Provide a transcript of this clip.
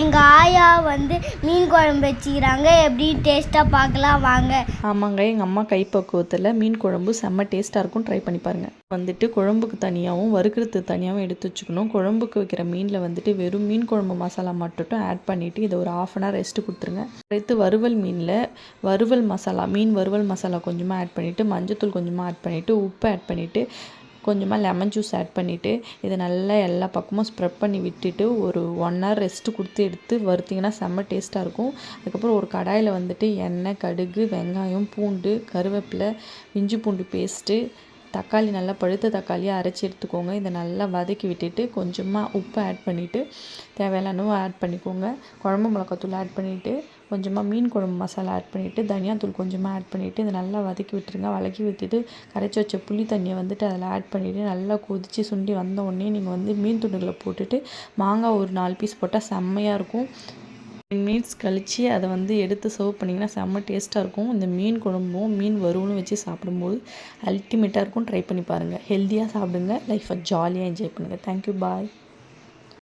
எங்கள் ஆயா வந்து மீன் குழம்பு வச்சுக்கிறாங்க. எப்படி டேஸ்ட்டாக பார்க்கலாம் வாங்க. ஆமாங்க, எங்கள் அம்மா கைப்பக்குவத்தில் மீன் குழம்பு செம்ம டேஸ்ட்டாக இருக்கும். ட்ரை பண்ணி பாருங்கள். வந்துட்டு குழம்புக்கு தனியாகவும் வறுக்கிறதுக்கு தனியாகவும் எடுத்து வச்சுக்கணும். குழம்புக்கு வைக்கிற மீனில் வந்துட்டு வெறும் மீன் குழம்பு மசாலா மட்டும் ஆட் பண்ணிவிட்டு இதை ஒரு 1/2 அன் ஹவர் ரெஸ்ட்டு கொடுத்துருங்க. அடுத்து வறுவல் மீனில் வறுவல் மசாலா மீன் வறுவல் மசாலா கொஞ்சமாக ஆட் பண்ணிவிட்டு மஞ்சத்தூள் கொஞ்சமாக ஆட் பண்ணிவிட்டு உப்பு ஆட் பண்ணிவிட்டு கொஞ்சமாக லெமன் ஜூஸ் ஆட் பண்ணிவிட்டு இதை நல்லா எல்லா பக்கமும் ஸ்ப்ரெட் பண்ணி விட்டுட்டு ஒரு 1 ஹவர் ரெஸ்ட்டு கொடுத்து எடுத்து வறுத்திங்கன்னா செம்ம டேஸ்ட்டாக இருக்கும். அதுக்கப்புறம் ஒரு கடாயில் வந்துட்டு எண்ணெய், கடுகு, வெங்காயம், பூண்டு, கருவேப்பிலை, இஞ்சி பூண்டு பேஸ்ட்டு, தக்காளி நல்லா பழுத்த தக்காளியாக அரைச்சி எடுத்துக்கோங்க. இதை நல்லா வதக்கி விட்டுட்டு கொஞ்சமாக உப்பு ஆட் பண்ணிவிட்டு தேவையான அளவு ஆட் பண்ணிக்கோங்க. குழம்பு மிளகாத்தூள் ஆட் பண்ணிவிட்டு கொஞ்சமாக மீன் குழம்பு மசாலா ஆட் பண்ணிவிட்டு தனியாத்தூள் கொஞ்சமாக ஆட் பண்ணிவிட்டு இதை நல்லா வதக்கி விட்டுருங்க. வதக்கி விட்டுட்டு கரைச்சி வச்ச புளி தண்ணியை வந்துட்டு அதில் ஆட் பண்ணிவிட்டு நல்லா கொதித்து சுண்டி வந்த உடனே நீங்கள் வந்து மீன் துண்டுகளை போட்டுட்டு மாங்காய் ஒரு 4 பீஸ் போட்டால் செம்மையாக இருக்கும். 10 மினிட்ஸ் கழித்து அதை வந்து எடுத்து சர்வ் பண்ணிங்கன்னா செம்ம டேஸ்ட்டாக இருக்கும். இந்த மீன் குழம்பும் மீன் வறுவலும் வச்சு சாப்பிடும்போது அல்டிமேட்டாக இருக்கும். ட்ரை பண்ணி பாருங்கள். ஹெல்த்தியாக சாப்பிடுங்க. லைஃப்பை ஜாலியாக என்ஜாய் பண்ணுங்கள். தேங்க்யூ, பாய்.